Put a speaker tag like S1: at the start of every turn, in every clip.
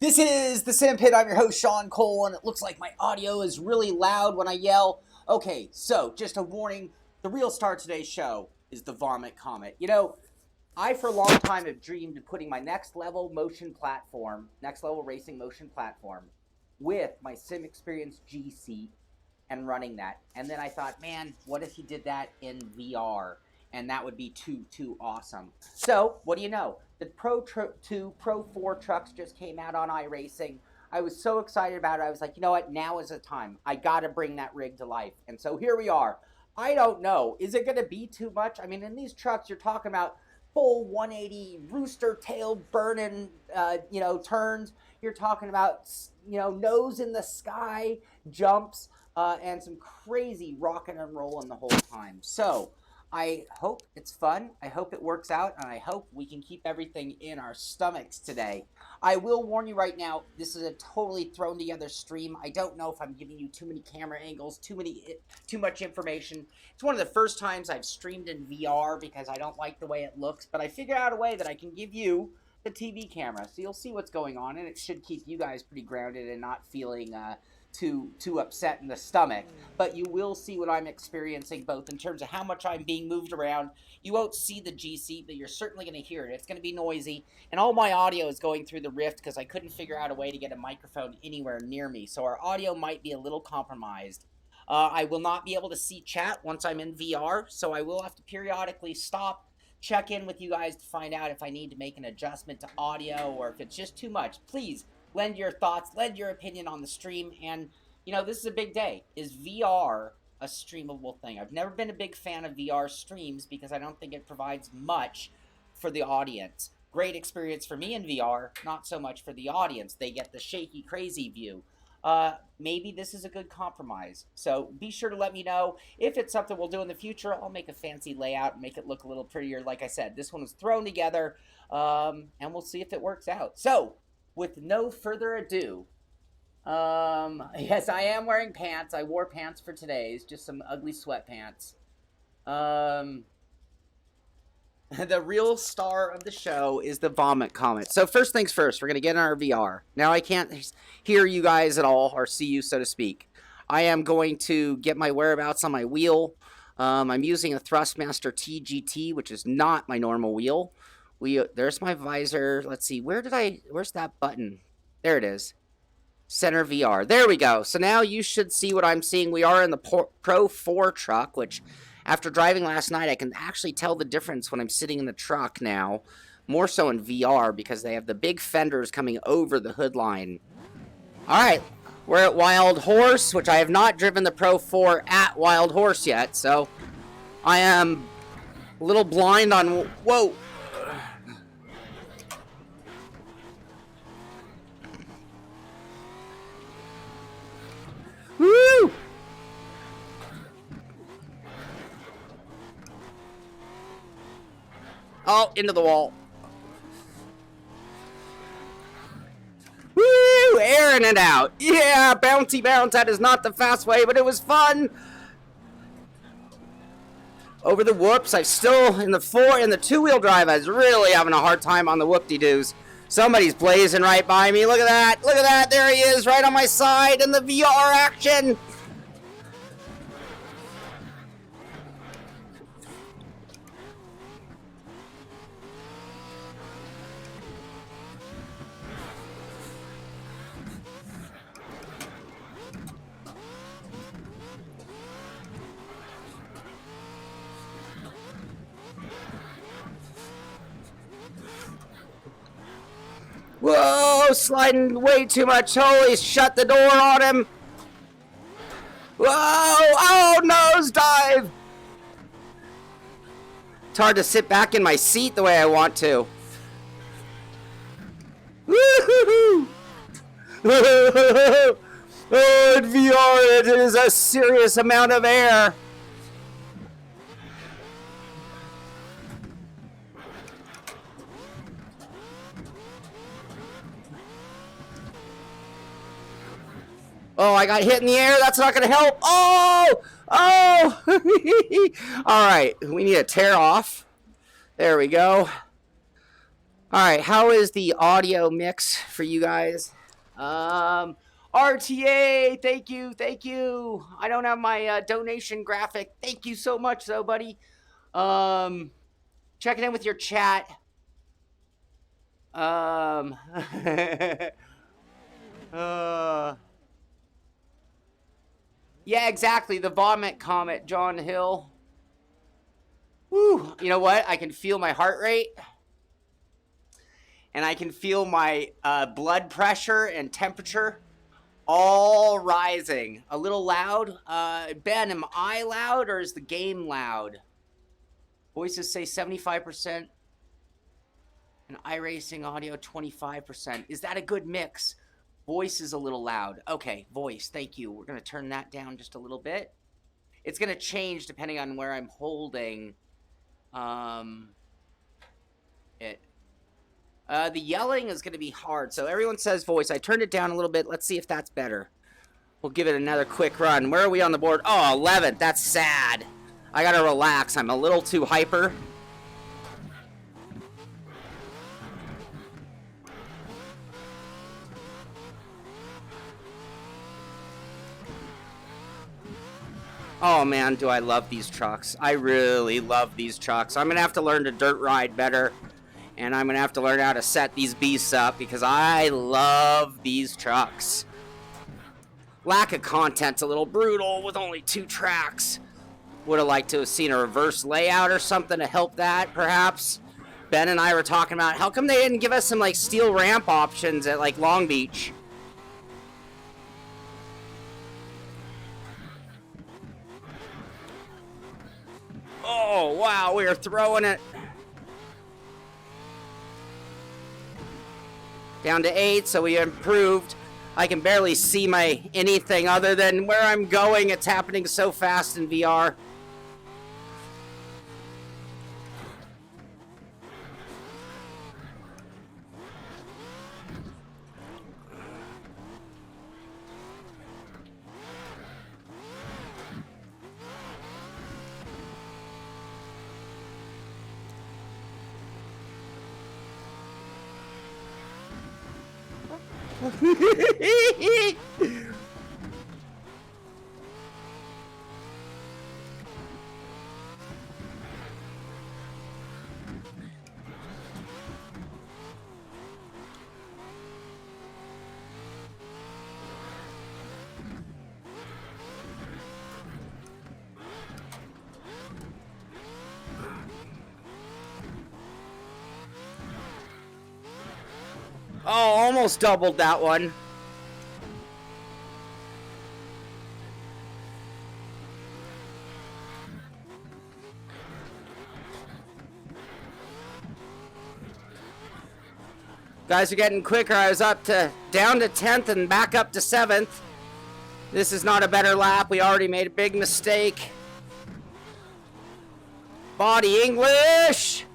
S1: This is the Simpit. I'm your host, Sean Cole, and it looks like my audio is really loud when I yell. Okay, so just a warning, the real star of today's show is the Vomit Comet. You know, I for a long time have dreamed of putting my next level racing motion platform with my Sim Xperience GSeat and running that. And then I thought, man, what if he did that in VR? And that would be too awesome. So, what do you know? The Pro 2, Pro 4 trucks just came out on iRacing. I was so excited about it. I was like, you know what? Now is the time. I got to bring that rig to life. And so here we are. I don't know. Is it going to be too much? I mean, in these trucks, you're talking about full 180 rooster tail burning, turns. You're talking about, nose in the sky jumps, and some crazy rocking and rolling the whole time. So I hope it's fun. I hope it works out, and I hope we can keep everything in our stomachs today. I will warn you right now, this is a totally thrown together stream. I don't know if I'm giving you too many camera angles, too much information. It's one of the first times I've streamed in VR because I don't like the way it looks, but I figured out a way that I can give you the TV camera, so you'll see what's going on, and it should keep you guys pretty grounded and not feeling too upset in the stomach. But you will see what I'm experiencing, both in terms of how much I'm being moved around. You won't see the GC, but you're certainly going to hear it. It's going to be noisy, and all my audio is going through the Rift because I couldn't figure out a way to get a microphone anywhere near me, so our audio might be a little compromised. I will not be able to see chat once I'm in VR, so I will have to periodically stop, check in with you guys to find out if I need to make an adjustment to audio or if it's just too much. Please lend your thoughts, lend your opinion on the stream. And, this is a big day. Is VR a streamable thing? I've never been a big fan of VR streams because I don't think it provides much for the audience. Great experience for me in VR, not so much for the audience. They get the shaky, crazy view. Maybe this is a good compromise. So be sure to let me know if it's something we'll do in the future. I'll make a fancy layout and make it look a little prettier. Like I said, this one was thrown together, and we'll see if it works out. So, with no further ado, yes, I am wearing pants. I wore pants for today's, just some ugly sweatpants. The real star of the show is the Vomit Comet. So first things first, we're going to get in our VR. Now I can't hear you guys at all, or see you, so to speak. I am going to get my whereabouts on my wheel. I'm using a Thrustmaster TGT, which is not my normal wheel. There's my visor. Let's see, where's that button? There it is. Center VR. There we go. So now you should see what I'm seeing. We are in the Pro 4 truck, which after driving last night, I can actually tell the difference when I'm sitting in the truck now. More so in VR because they have the big fenders coming over the hood line. All right, we're at Wild Horse, which I have not driven the Pro 4 at Wild Horse yet, so I am a little blind on... Whoa! Woo! Oh, into the wall. Woo! Airing it out. Yeah, bouncy bounce. That is not the fast way, but it was fun. Over the whoops. I'm still in the two-wheel drive. I was really having a hard time on the whoop-de-doos. Somebody's blazing right by me. Look at that. Look at that. There he is, right on my side in the VR action. Whoa, sliding way too much. Holy, shut the door on him. Whoa, oh, nosedive. It's hard to sit back in my seat the way I want to. Woo-hoo-hoo. Oh, in VR, it is a serious amount of air. Oh, I got hit in the air. That's not going to help. Oh! Oh! All right. We need to tear off. There we go. All right, how is the audio mix for you guys? RTA, thank you, thank you. I don't have my donation graphic. Thank you so much, though, buddy. Checking in with your chat. Yeah, exactly. The vomit comet, John Hill. Woo. You know what? I can feel my heart rate. And I can feel my blood pressure and temperature all rising. A little loud. Ben, am I loud or is the game loud? Voices say 75% and iRacing audio 25%. Is that a good mix? Voice is a little loud. Okay, voice, thank you. We're going to turn that down just a little bit. It's going to change depending on where I'm holding it. The yelling is going to be hard, so everyone says voice. I turned it down a little bit. Let's see if that's better. We'll give it another quick run. Where are we on the board? Oh, 11th. That's sad. I got to relax. I'm a little too hyper. Oh, man, do I love these trucks. I really love these trucks. I'm going to have to learn to dirt ride better. And I'm going to have to learn how to set these beasts up because I love these trucks. Lack of content's a little brutal with only 2 tracks. Would have liked to have seen a reverse layout or something to help that, perhaps. Ben and I were talking about how come they didn't give us some like steel ramp options at like Long Beach. Oh, wow, we are throwing it. Down to 8, so we improved. I can barely see anything other than where I'm going. It's happening so fast in VR. Oh, almost doubled that one. Guys are getting quicker. I was down to 10th and back up to 7th. This is not a better lap. We already made a big mistake. Body English.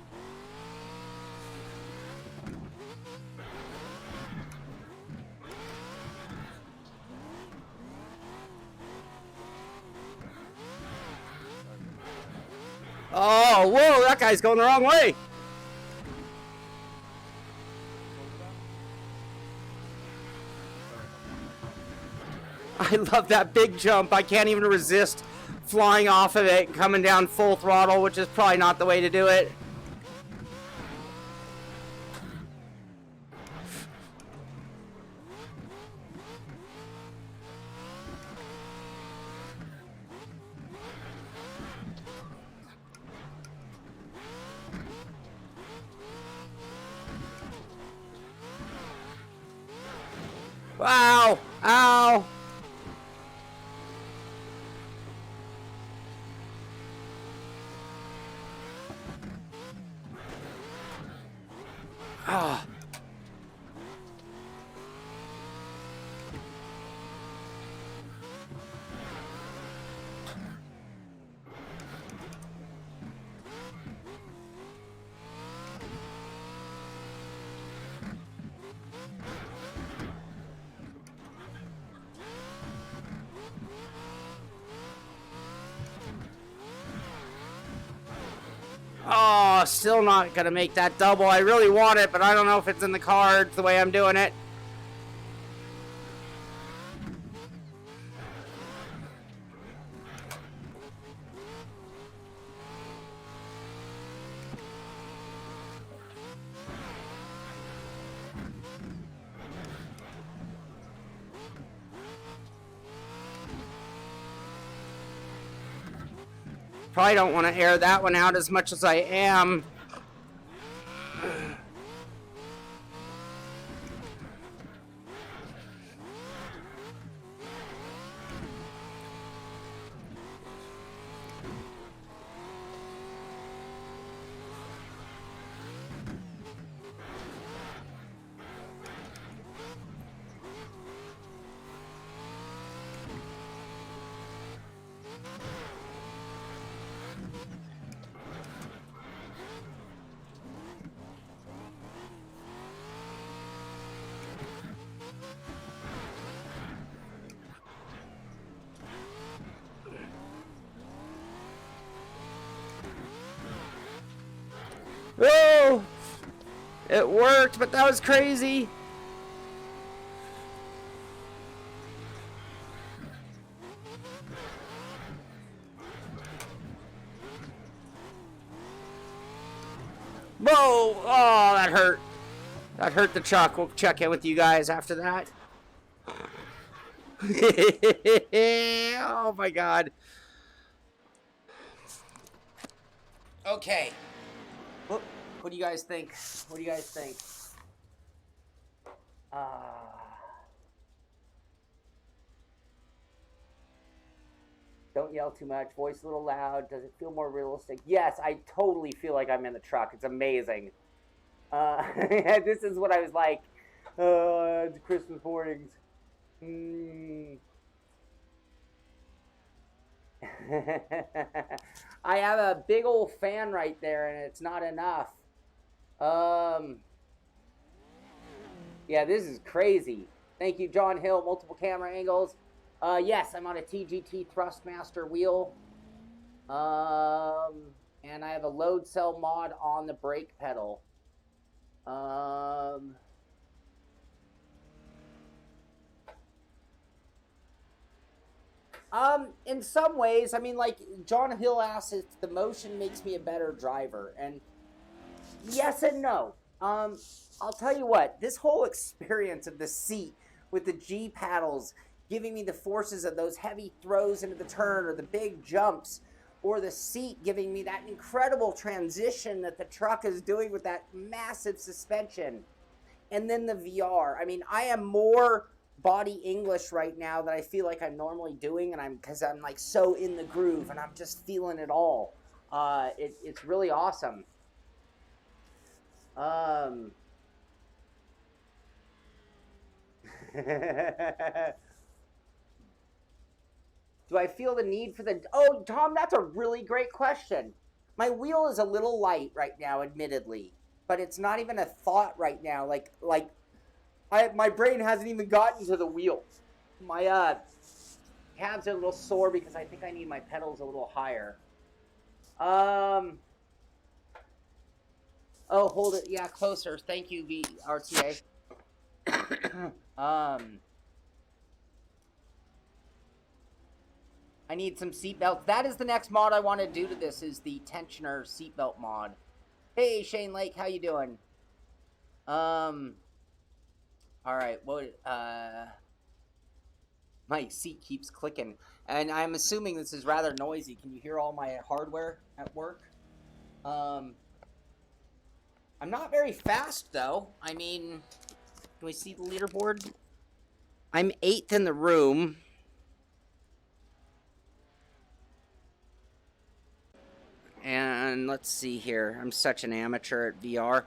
S1: Oh, whoa, that guy's going the wrong way. I love that big jump. I can't even resist flying off of it and coming down full throttle, which is probably not the way to do it. Wow! Ow! Ah. still not going to make that double. I really want it, but I don't know if it's in the cards the way I'm doing it. Probably don't want to air that one out as much as I am. Oh, it worked, but that was crazy. Whoa, oh, that hurt. That hurt the truck. We'll check in with you guys after that. Oh my God. Okay. What do you guys think? What do you guys think? Don't yell too much. Voice a little loud. Does it feel more realistic? Yes, I totally feel like I'm in the truck. It's amazing. This is what I was like. It's Christmas mornings. I have a big old fan right there, and it's not enough. Yeah, this is crazy. Thank you, John Hill. Multiple camera angles. Yes, I'm on a TGT Thrustmaster wheel. And I have a load cell mod on the brake pedal. In some ways, I mean, like, John Hill asks if the motion makes me a better driver, and yes and no. I'll tell you what, this whole experience of the seat with the G paddles giving me the forces of those heavy throws into the turn or the big jumps, or the seat giving me that incredible transition that the truck is doing with that massive suspension, and then the VR. I mean, I am more body English right now that I feel like I'm normally doing, and because I'm like so in the groove and I'm just feeling it all. It's really awesome. Do I feel the need for the... Oh, Tom, that's a really great question. My wheel is a little light right now, admittedly, but it's not even a thought right now. My brain hasn't even gotten to the wheel. My calves are a little sore because I think I need my pedals a little higher. Oh, hold it. Yeah, closer. Thank you, RTA. I need some seatbelts. That is the next mod I want to do to this, is the tensioner seatbelt mod. Hey, Shane Lake, how you doing? Alright, my seat keeps clicking. And I'm assuming this is rather noisy. Can you hear all my hardware at work? I'm not very fast, though. I mean, can we see the leaderboard? I'm 8th in the room. And let's see here. I'm such an amateur at VR.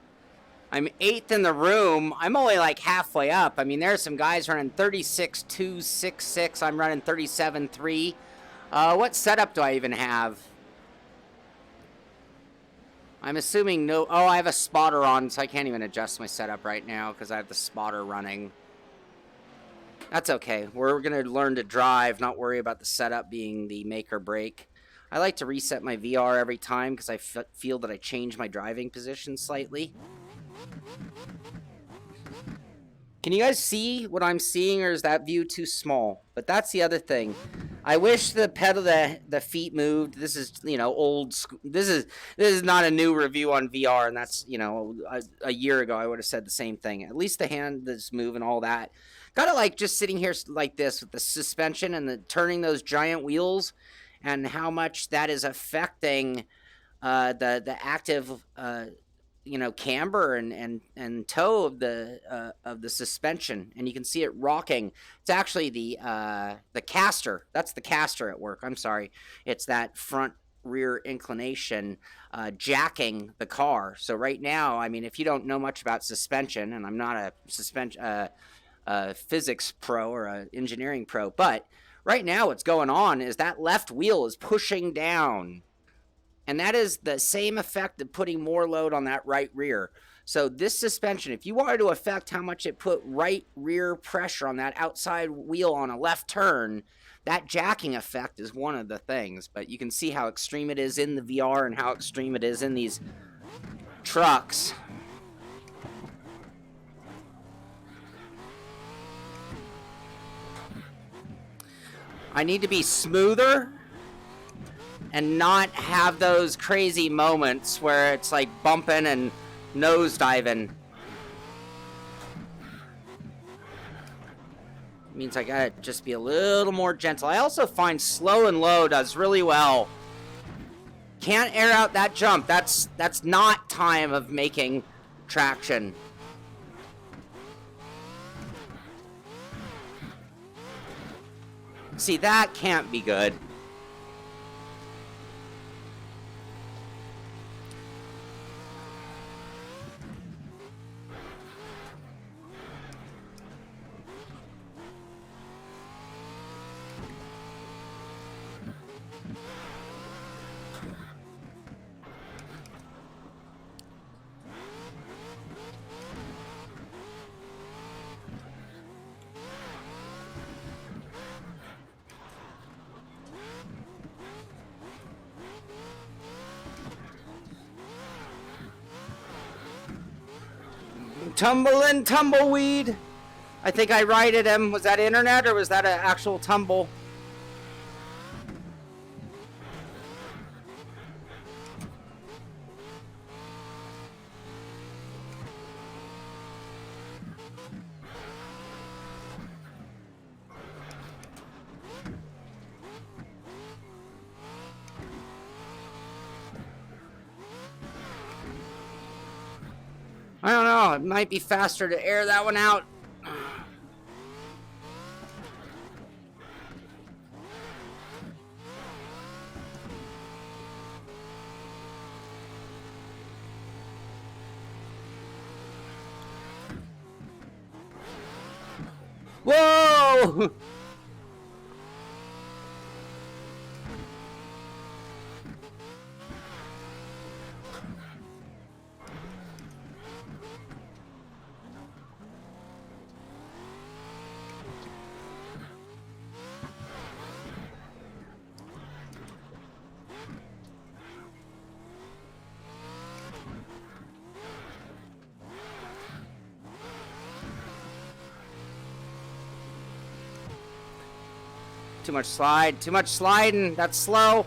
S1: I'm 8th in the room. I'm only like halfway up. I mean, there's some guys running 36.266. I'm running 37.3. What setup do I even have? I'm assuming no... Oh, I have a spotter on, so I can't even adjust my setup right now because I have the spotter running. That's okay. We're going to learn to drive, not worry about the setup being the make or break. I like to reset my VR every time because I feel that I change my driving position slightly. Can you guys see what I'm seeing, or is that view too small? But that's the other thing. I wish the pedal, the feet moved. This is, you know, old school. This is not a new review on VR, and that's, you know, a year ago I would have said the same thing. At least the hand that's moving, all that. Gotta like just sitting here like this with the suspension and the turning those giant wheels, and how much that is affecting the active you know, camber and toe of the suspension, and you can see it rocking. It's actually the caster. That's the caster at work. I'm sorry. It's that front rear inclination jacking the car. So right now, I mean, if you don't know much about suspension, and I'm not a physics pro or an engineering pro, but right now what's going on is that left wheel is pushing down. And that is the same effect of putting more load on that right rear. So this suspension, if you wanted to affect how much it put right rear pressure on that outside wheel on a left turn, that jacking effect is one of the things. But you can see how extreme it is in the VR and how extreme it is in these trucks. I need to be smoother and not have those crazy moments where it's like bumping and nosediving. It means I gotta just be a little more gentle. I also find slow and low does really well. Can't air out that jump. That's not time of making traction. See, that can't be good. Tumble and tumbleweed. I think I righted him. Was that internet or was that an actual tumble? I don't know. It might be faster to air that one out. Whoa! Too much slide, too much sliding. That's slow.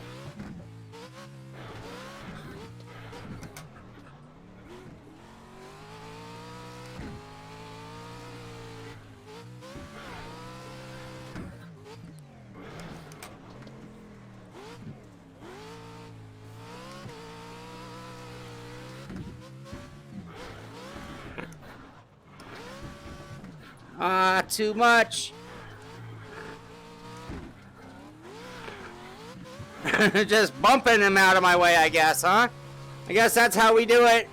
S1: Too much. Just bumping him out of my way, I guess, huh? I guess that's how we do it.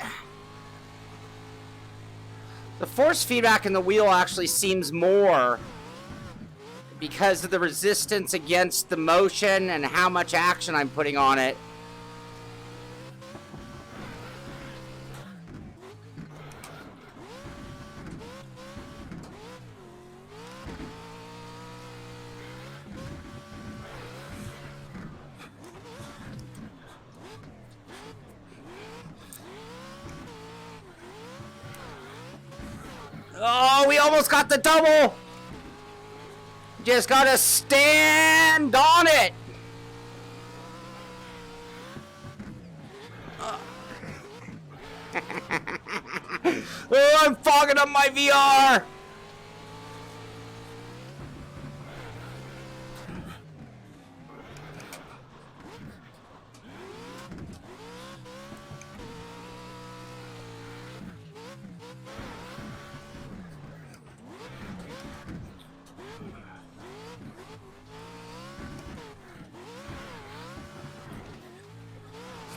S1: The force feedback in the wheel actually seems more because of the resistance against the motion and how much action I'm putting on it. Oh, we almost got the double. Just gotta stand on it. Oh, I'm fogging up my VR.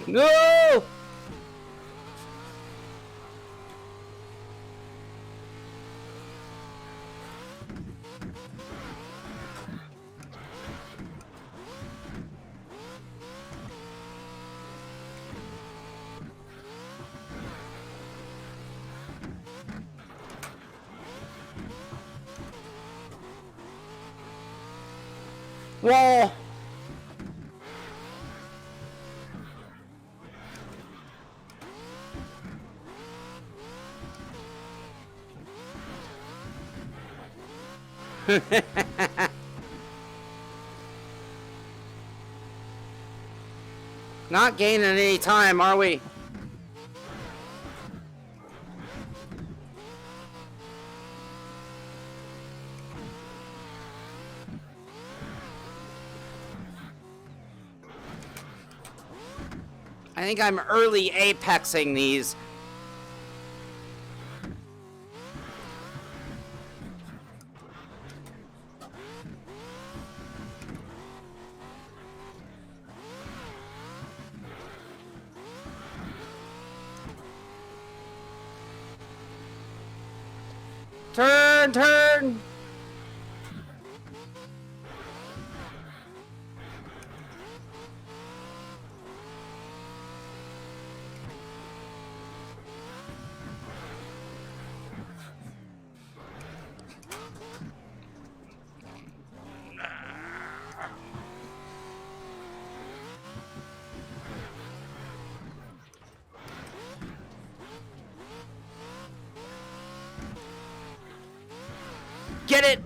S1: No! Wall. Not gaining any time, are we? I think I'm early apexing these. Turn, turn. Get it!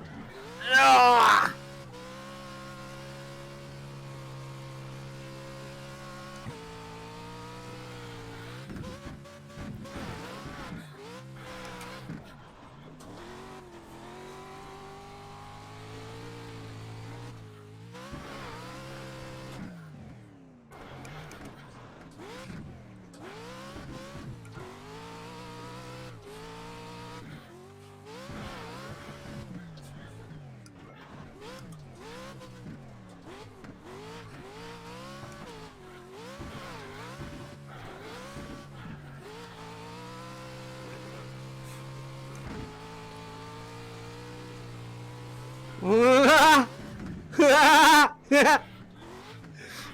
S1: Ugh.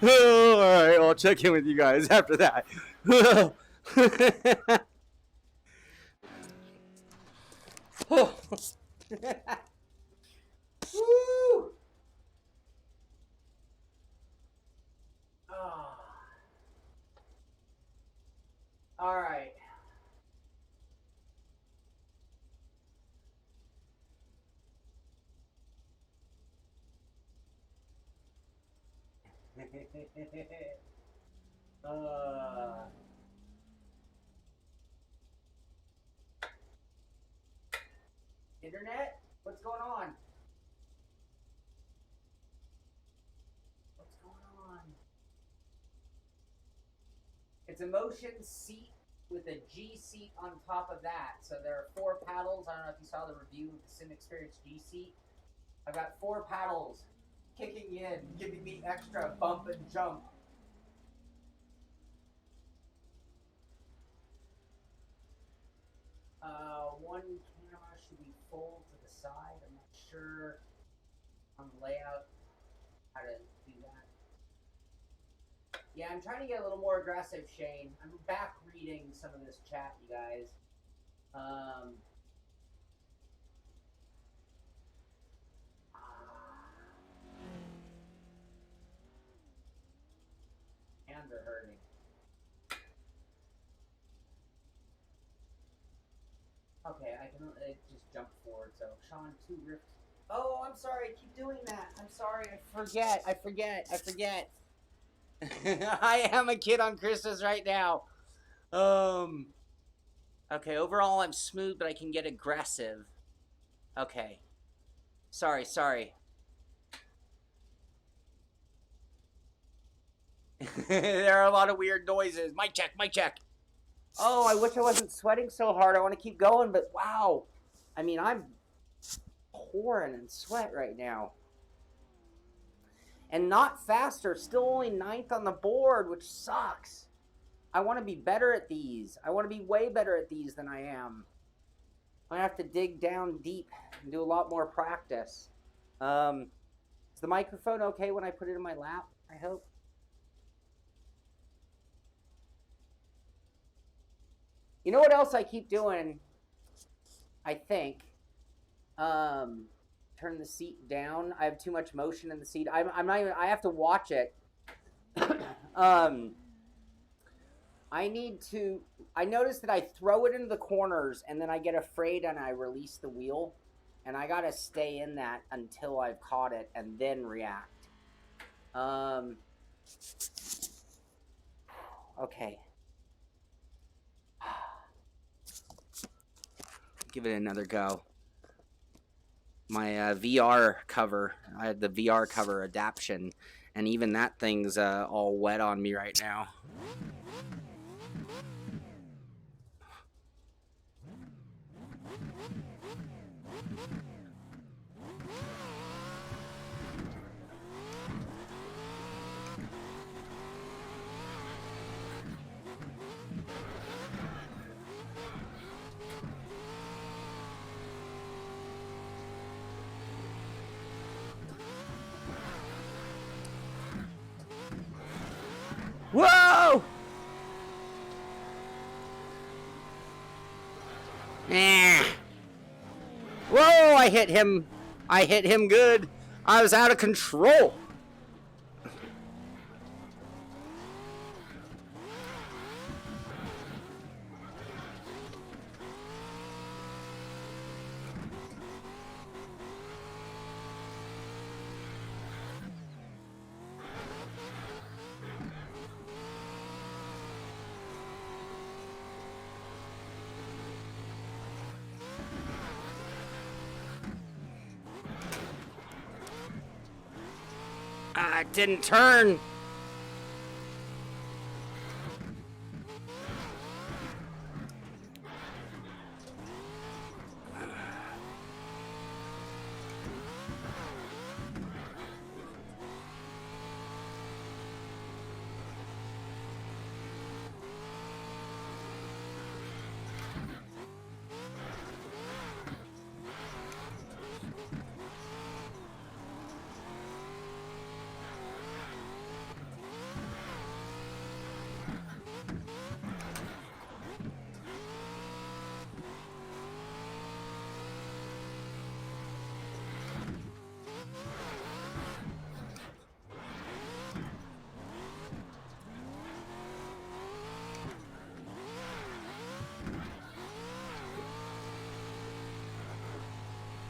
S1: Oh, all right, I'll check in with you guys after that. Woo! Oh. All right. Internet? What's going on? What's going on? It's a motion seat with a G seat on top of that. So there are 4 paddles. I don't know if you saw the review of the Sim Xperience GSeat. I've got 4 paddles kicking in, giving me extra bump and jump. One camera should be fold to the side. I'm not sure on the layout how to do that. Yeah, I'm trying to get a little more aggressive, Shane. I'm back reading some of this chat, you guys. Hands are hurting. Okay, I can just jump forward. So, Sean, 2 rift. Oh, I'm sorry. I keep doing that. I'm sorry. I forget. I am a kid on Christmas right now. Um. Okay, overall I'm smooth, but I can get aggressive. Okay. Sorry. There are a lot of weird noises. Mic check. Oh, I wish I wasn't sweating so hard. I want to keep going, but wow. I mean, I'm pouring in sweat right now. And not faster, still only 9th on the board, which sucks. I want to be better at these. I want to be way better at these than I am. I have to dig down deep and do a lot more practice. Is the microphone okay when I put it in my lap? I hope. You know what else I keep doing? I think. Turn the seat down. I have too much motion in the seat. I'm not even. I have to watch it. I need to. I notice that I throw it into the corners and then I get afraid and I release the wheel, and I gotta stay in that until I've caught it and then react. Okay. Give it another go. My VR cover. I had the VR cover adaption, and even that thing's all wet on me right now. Whoa! Whoa, I hit him. I hit him good. I was out of control. I didn't turn.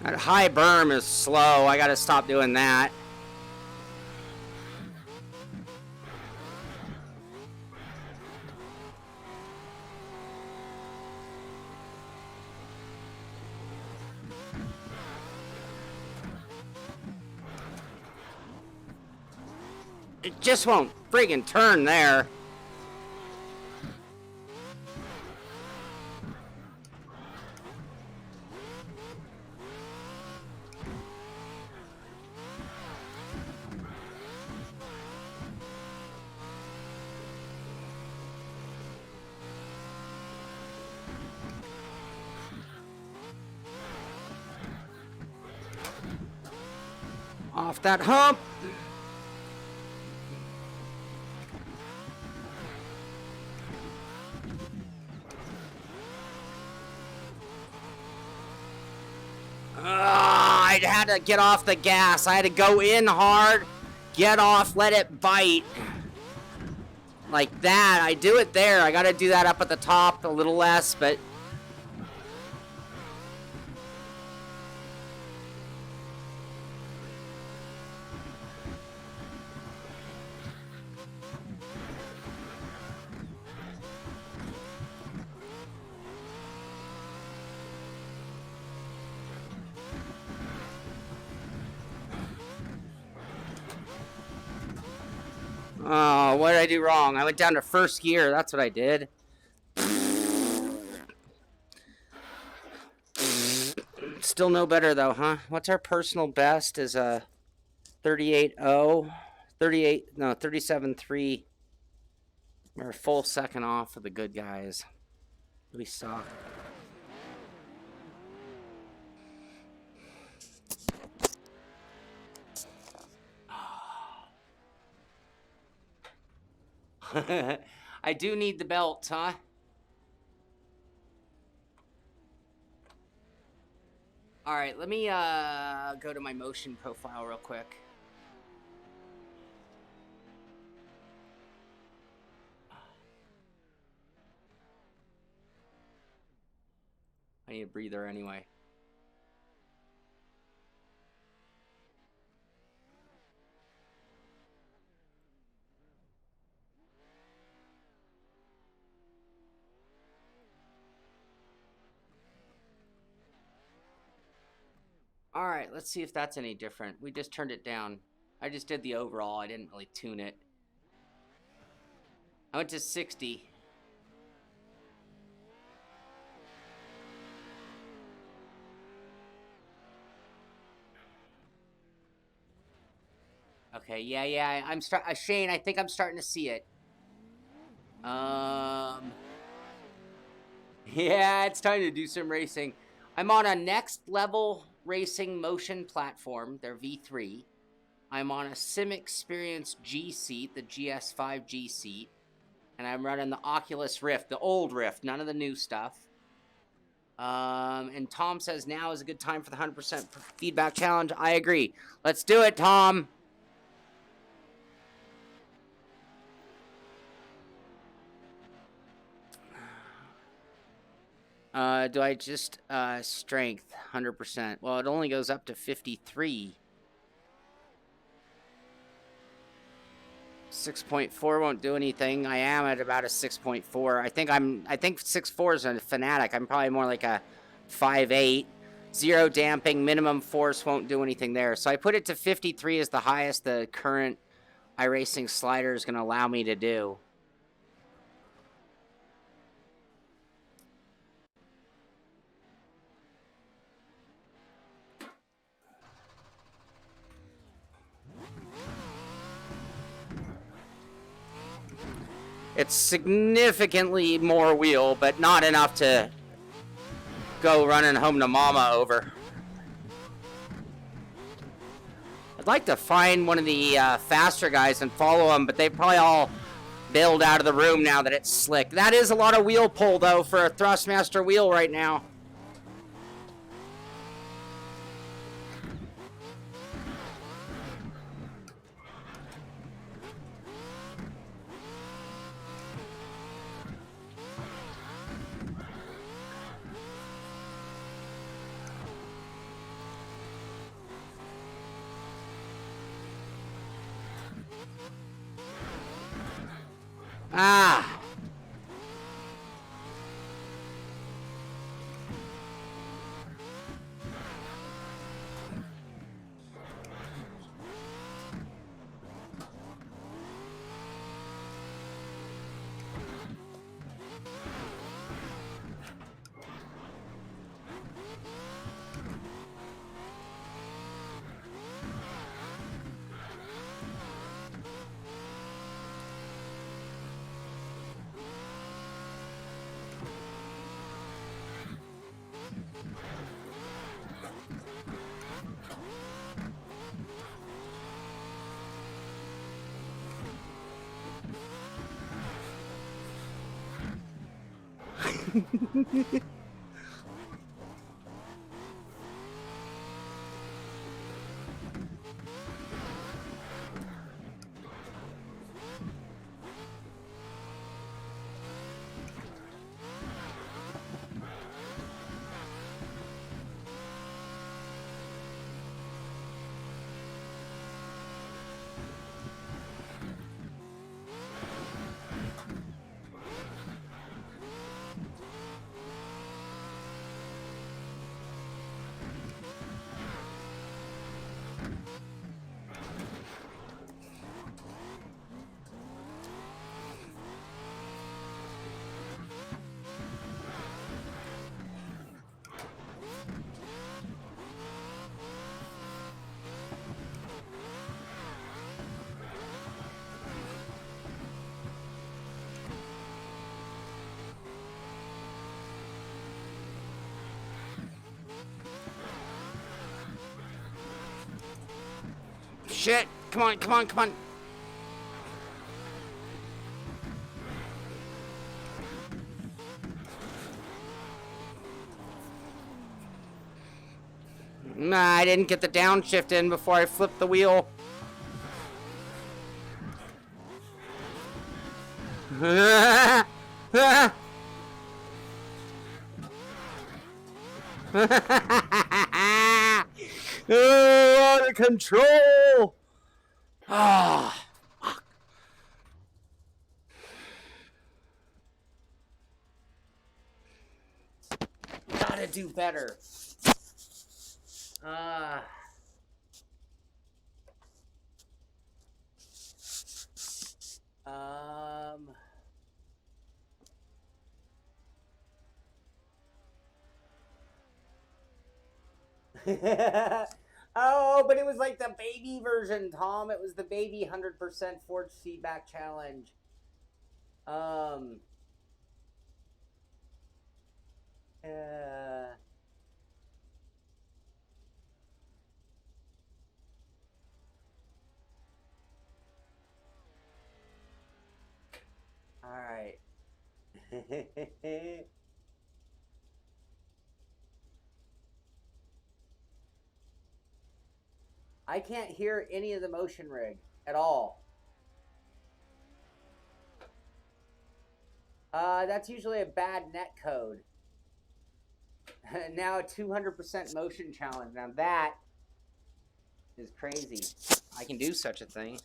S1: That high berm is slow. I gotta stop doing that. It just won't friggin' turn there. Off that hump. I had to get off the gas. I had to go in hard, get off, let it bite. Like that. I do it there. I got to do that up at the top a little less, but
S2: Oh, what did I do wrong? I went down to first gear. That's what I did. Still no better though, huh? What's our personal best is a 38.0, 37.3. We're a full second off of the good guys. We suck. I do need the belt, huh? All right, let me go to my motion profile real quick. I need a breather anyway. All right, let's see if that's any different. We just turned it down. I just did the overall. I didn't really tune it. I went to 60. Okay, yeah. Shane, I think I'm starting to see it. Yeah, it's time to do some racing. I'm on a next level racing motion platform. They're V3. I'm on a Sim Xperience GSeat, the GS5 GSeat. And I'm running the Oculus Rift, the old Rift, none of the new stuff. And Tom says now is a good time for the 100% feedback challenge. I agree. Let's do it, Tom. Do I just strength 100%? Well, it only goes up to 53. 6.4 won't do anything. I am at about a 6.4. I think 6.4 is a fanatic. I'm probably more like a 5.8. Zero damping, minimum force won't do anything there. So I put it to 53 as the highest the current iRacing slider is going to allow me to do. It's significantly more wheel, but not enough to go running home to mama over. I'd like to find one of the faster guys and follow them, but they probably all bailed out of the room now that it's slick. That is a lot of wheel pull, though, for a Thrustmaster wheel right now. Ah. shit. Come on, come on, come on. Nah, I didn't get the downshift in before I flipped the wheel. Oh, out of control. Ah, fuck. Gotta do better. Um. Oh, but it was like the baby version, Tom. It was the baby 100% force feedback challenge. Um. All right. I can't hear any of the motion rig at all. That's usually a bad net code. Now a 200% motion challenge. Now that is crazy. I can do such a thing.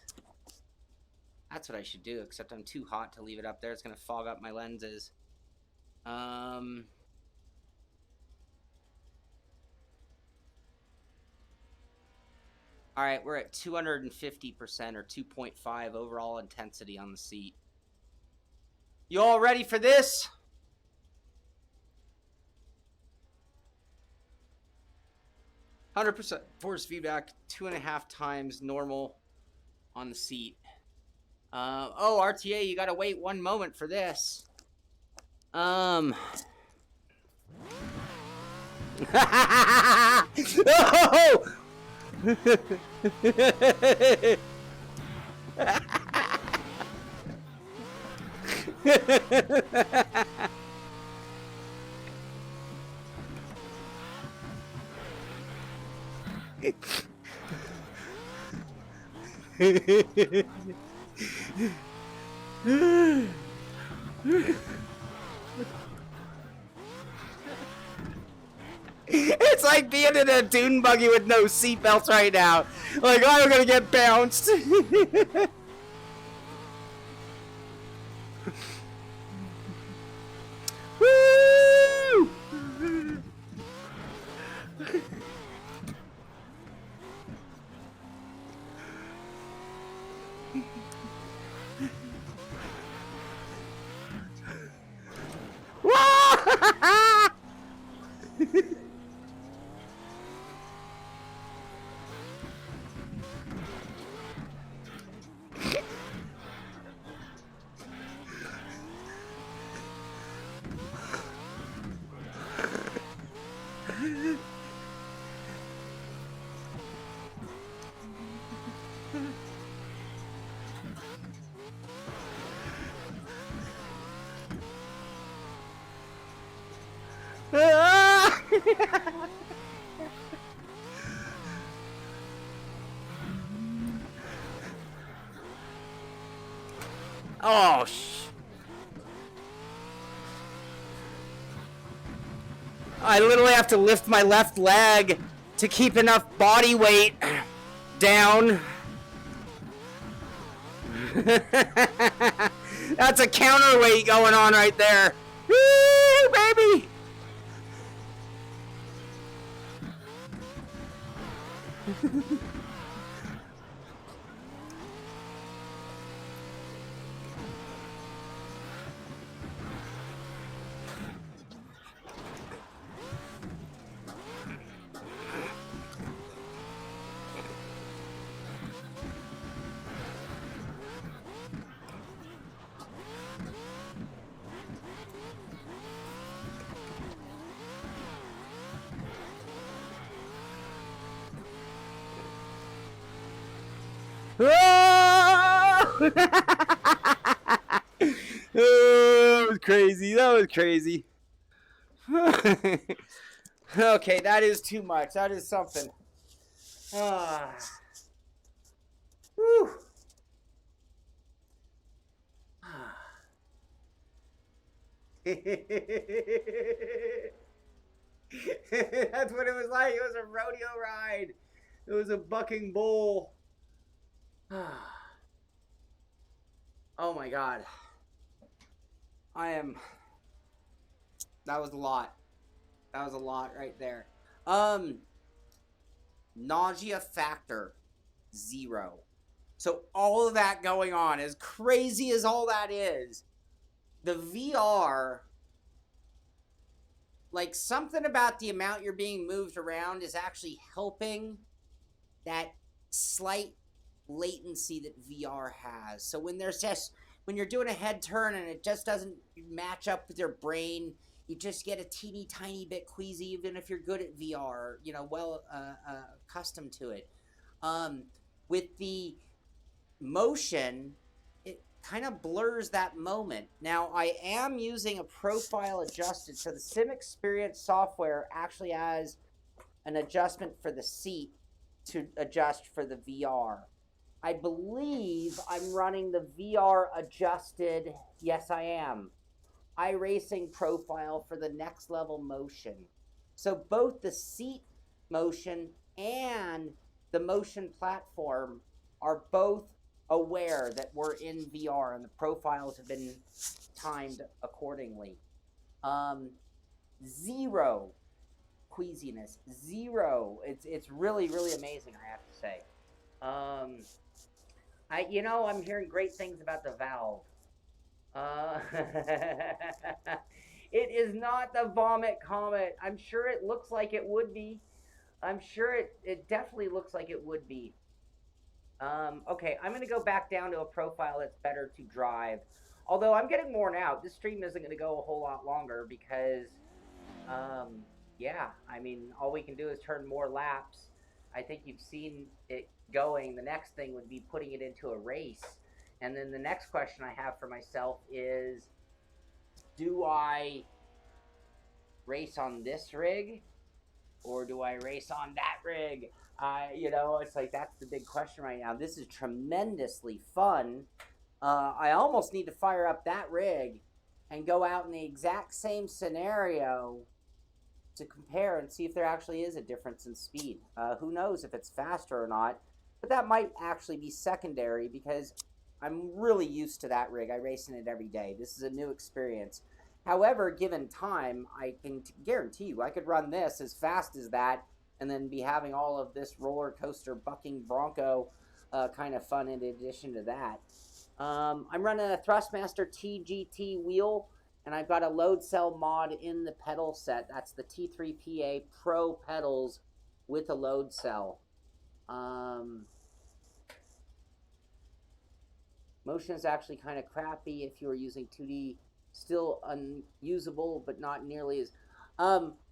S2: That's what I should do, except I'm too hot to leave it up there. It's going to fog up my lenses. Alright, we're at 250% or 2.5 overall intensity on the seat. You all ready for this? %, force feedback, 2.5 times normal on the seat. Oh, RTA, you gotta wait 1 moment for this. Oh! It's like being in a dune buggy with no seatbelts right now. Like, I'm gonna get bounced. Woo! Oh, I literally have to lift my left leg to keep enough body weight down. That's a counterweight going on right there. Woo, baby! Oh! Oh, that was crazy. That was crazy. Okay, that is too much. That is something. Ah. Whew. That's what it was like. It was a rodeo ride. It was a bucking bull. Oh my god. That was a lot. That was a lot right there. Nausea factor 0. So all of that going on, as crazy as all that is, the VR, like something about the amount you're being moved around is actually helping that slight latency that VR has. So when you're doing a head turn and it just doesn't match up with your brain, you just get a teeny tiny bit queasy, even if you're good at VR, well accustomed to it. With the motion, it kind of blurs that moment. Now, I am using a profile adjusted, so the Sim Xperience software actually has an adjustment for the seat to adjust for the VR. I believe I'm running the VR adjusted, yes I am, iRacing profile for the next level motion. So both the seat motion and the motion platform are both aware that we're in VR and the profiles have been timed accordingly. 0 queasiness, 0. It's really amazing, I have to say. I'm hearing great things about the Valve. It is not the Vomit Comet. I'm sure it looks like it would be. I'm sure it definitely looks like it would be. Okay, I'm going to go back down to a profile that's better to drive. Although I'm getting worn out. This stream isn't going to go a whole lot longer because, yeah, I mean, all we can do is turn more laps. I think you've seen it going. The next thing would be putting it into a race. And then the next question I have for myself is, do I race on this rig or do I race on that rig? It's like that's the big question right now. This is tremendously fun. I almost need to fire up that rig and go out in the exact same scenario to compare and see if there actually is a difference in speed. Who knows if it's faster or not, but that might actually be secondary because I'm really used to that rig. I race in it every day. This is a new experience. However, given time, I can guarantee you I could run this as fast as that and then be having all of this roller coaster bucking bronco kind of fun in addition to that. I'm running a Thrustmaster TGT wheel, and I've got a load cell mod in the pedal set. That's the T3PA Pro pedals with a load cell. Motion is actually kind of crappy if you were using 2D. Still unusable, but not nearly as...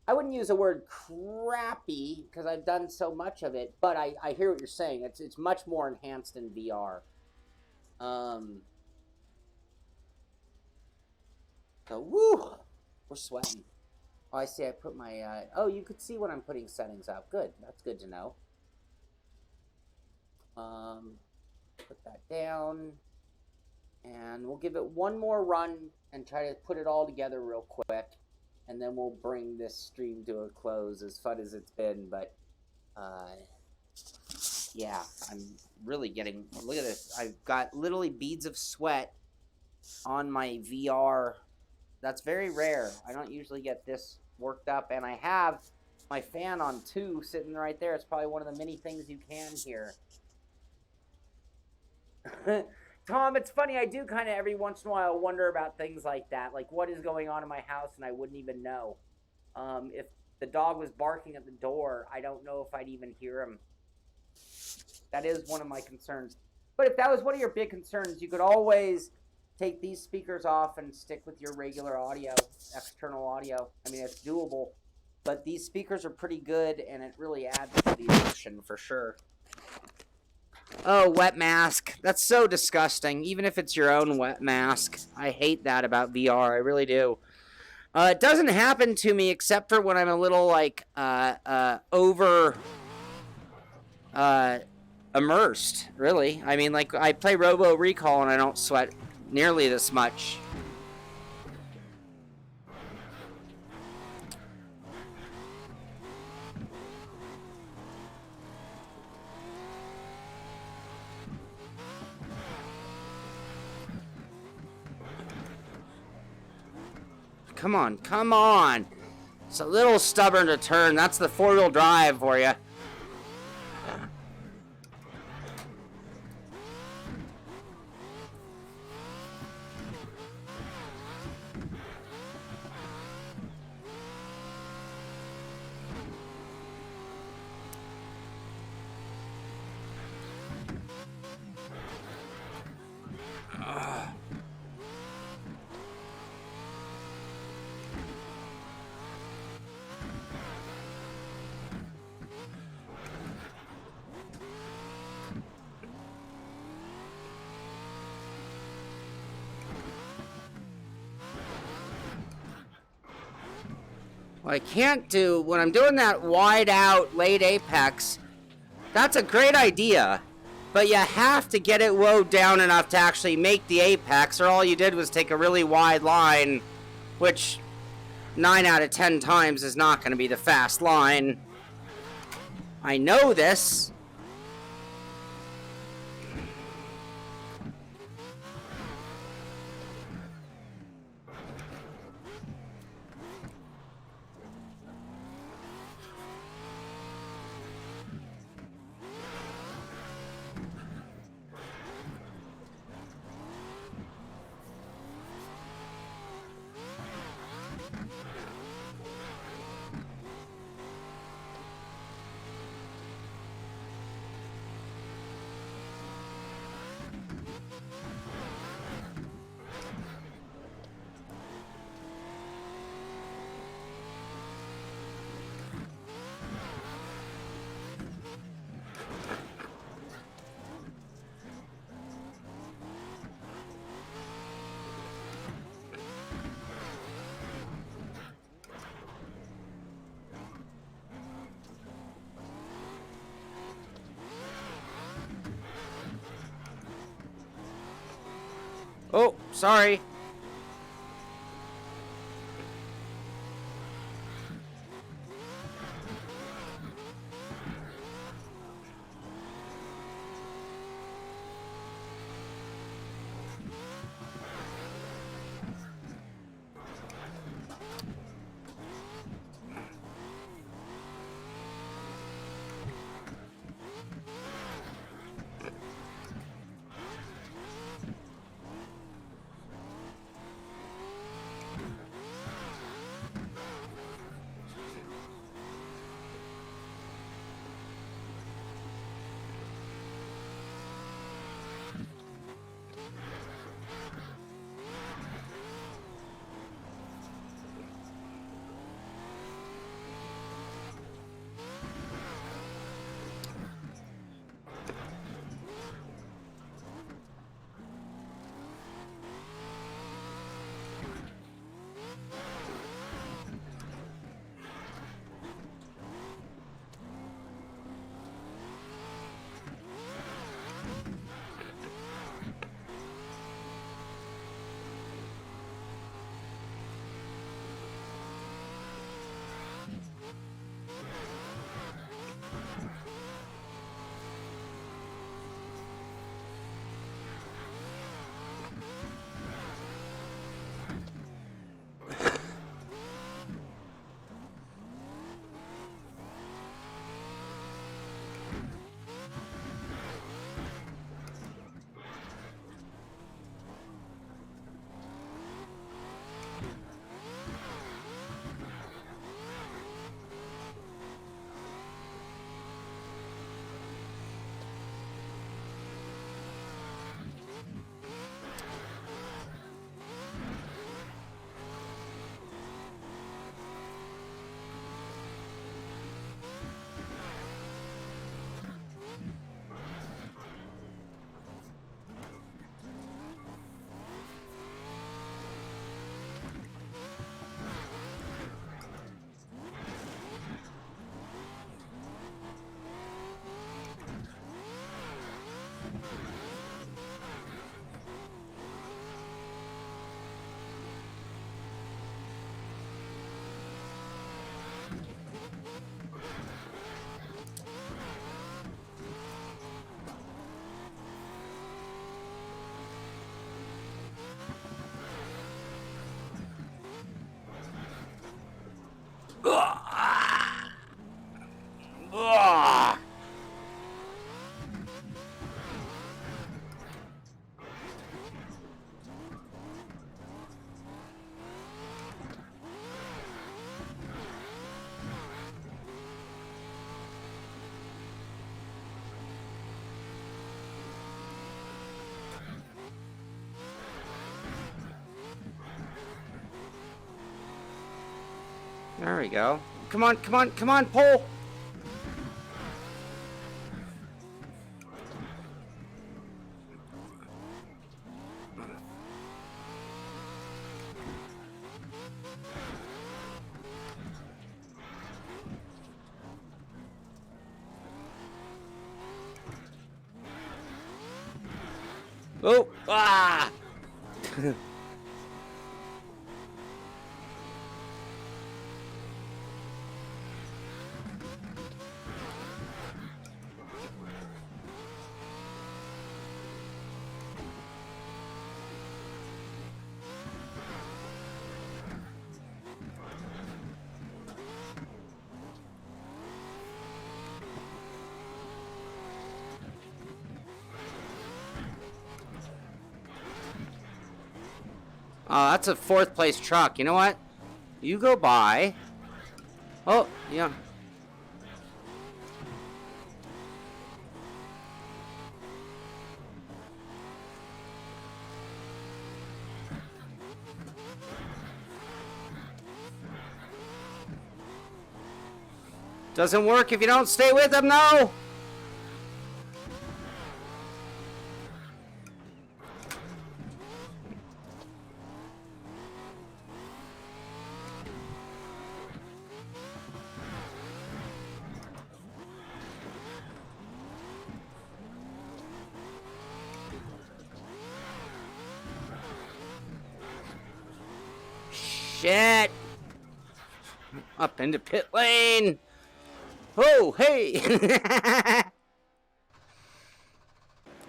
S2: I wouldn't use the word crappy because I've done so much of it, but I hear what you're saying. It's much more enhanced in VR. So, woo! We're sweating. Oh, I see I put my... oh, you could see when I'm putting settings up. Good. That's good to know. Put that down. And we'll give it one more run and try to put it all together real quick. And then we'll bring this stream to a close, as fun as it's been. But, yeah, I'm really getting... Look at this. I've got literally beads of sweat on my VR. That's very rare. I don't usually get this worked up. And I have my fan on, too, sitting right there. It's probably one of the many things you can hear. Tom, it's funny, I do kind of every once in a while wonder about things like that, like what is going on in my house and I wouldn't even know. If the dog was barking at the door, I don't know if I'd even hear him. That is one of my concerns. But if that was one of your big concerns, you could always take these speakers off and stick with your regular audio, external audio. I mean, it's doable, but these speakers are pretty good and it really adds to the emotion for sure. Oh, wet mask. That's so disgusting. Even if it's your own wet mask. I hate that about VR. I really do. It doesn't happen to me except for when I'm a little like over uh, immersed. Really, I mean, like I play Robo Recall and I don't sweat nearly this much. Come on, come on. It's a little stubborn to turn. That's the four-wheel drive for you. What I can't do when I'm doing that wide out late apex, that's a great idea, but you have to get it low down enough to actually make the apex, or all you did was take a really wide line, which 9 out of 10 times is not going to be the fast line. I know this. Oh, sorry. There we go. Come on, come on, come on, pole. Oh, ah! Oh, that's a 4th place truck. You know what? You go by. Oh, yeah. Doesn't work if you don't stay with them, no! Shit! Up into pit lane! Oh, hey!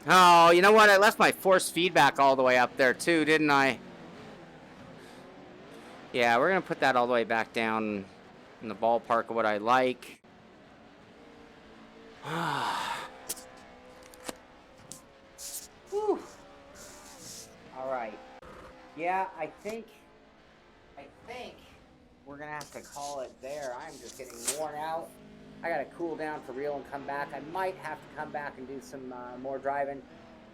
S2: Oh, you know what? I left my force feedback all the way up there too, didn't I? Yeah, we're gonna put that all the way back down in the ballpark of what I like. Whew. All right. Yeah, I think we're gonna have to call it there. I'm just getting worn out. I gotta cool down for real and come back. I might have to come back and do some more driving.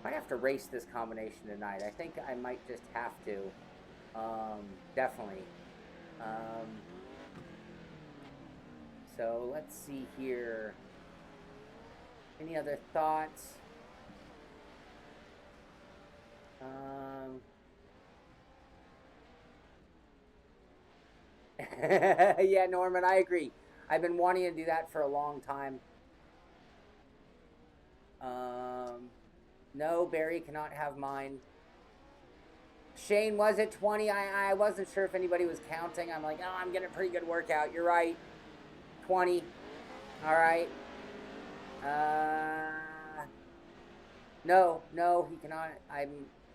S2: Might have to race this combination tonight. I think I might just have to. Definitely. So let's see here. Any other thoughts? Yeah, Norman, I agree. I've been wanting to do that for a long time. No, Barry cannot have mine. Shane, was it 20? I wasn't sure if anybody was counting. I'm like, oh, I'm getting a pretty good workout. You're right. 20. All right. No, he cannot. I'm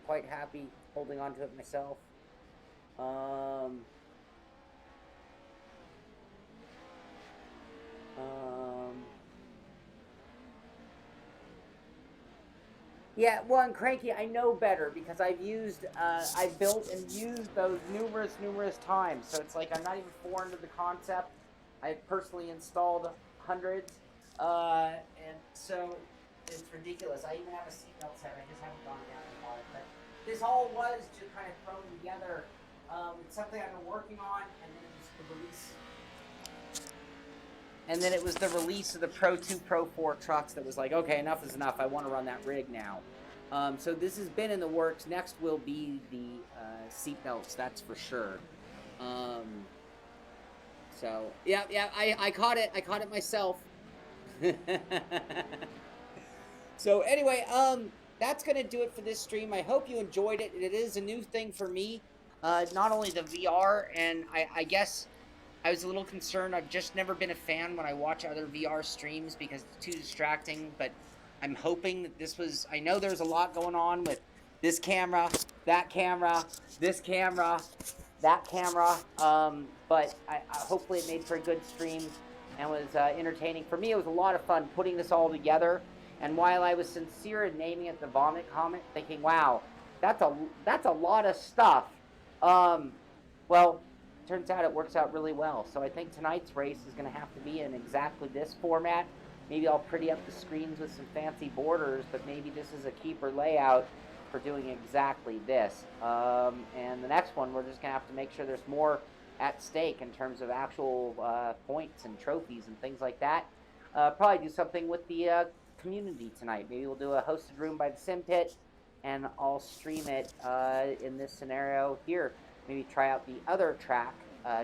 S2: quite happy holding on to it myself. Yeah, well, and Cranky, I know better because I've built and used those numerous times. So it's like I'm not even foreign to the concept. I've personally installed hundreds, and so it's ridiculous. I even have a seatbelt set. I just haven't gone down and bought it. But this all was just kind of thrown together. It's something I've been working on, and then it was the release. And then it was the release of the Pro 2, Pro 4 trucks that was like, okay, enough is enough. I want to run that rig now. So this has been in the works. Next will be the seat belts, that's for sure. So, yeah, I caught it. I caught it myself. So anyway, that's going to do it for this stream. I hope you enjoyed it. It is a new thing for me. Not only the VR, and I guess I was a little concerned. I've just never been a fan when I watch other VR streams because it's too distracting, but I'm hoping that this was... I know there's a lot going on with this camera, that camera, this camera, that camera, but hopefully it made for a good stream and was entertaining. For me, it was a lot of fun putting this all together, and while I was sincere in naming it the Vomit Comet, thinking, wow, that's a lot of stuff, well... turns out it works out really well. So I think tonight's race is going to have to be in exactly this format. Maybe I'll pretty up the screens with some fancy borders, but maybe this is a keeper layout for doing exactly this. And the next one, we're just going to have to make sure there's more at stake in terms of actual points and trophies and things like that. Probably do something with the community tonight. Maybe we'll do a hosted room by the Simpit, and I'll stream it in this scenario here. Maybe try out the other track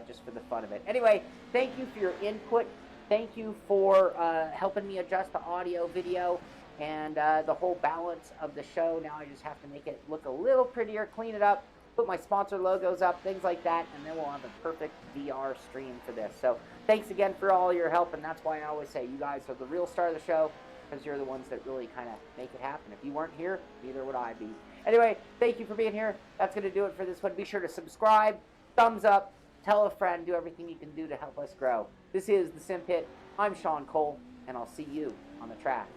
S2: just for the fun of it. Anyway, thank you for your input. Thank you for helping me adjust the audio, video, and the whole balance of the show. Now I just have to make it look a little prettier, clean it up, put my sponsor logos up, things like that, and then we'll have a perfect VR stream for this. So thanks again for all your help, and that's why I always say you guys are the real star of the show, because you're the ones that really kind of make it happen. If you weren't here, neither would I be. Anyway, thank you for being here. That's going to do it for this one. Be sure to subscribe, thumbs up, tell a friend, do everything you can do to help us grow. This is the Simpit. I'm Sean Cole, and I'll see you on the track.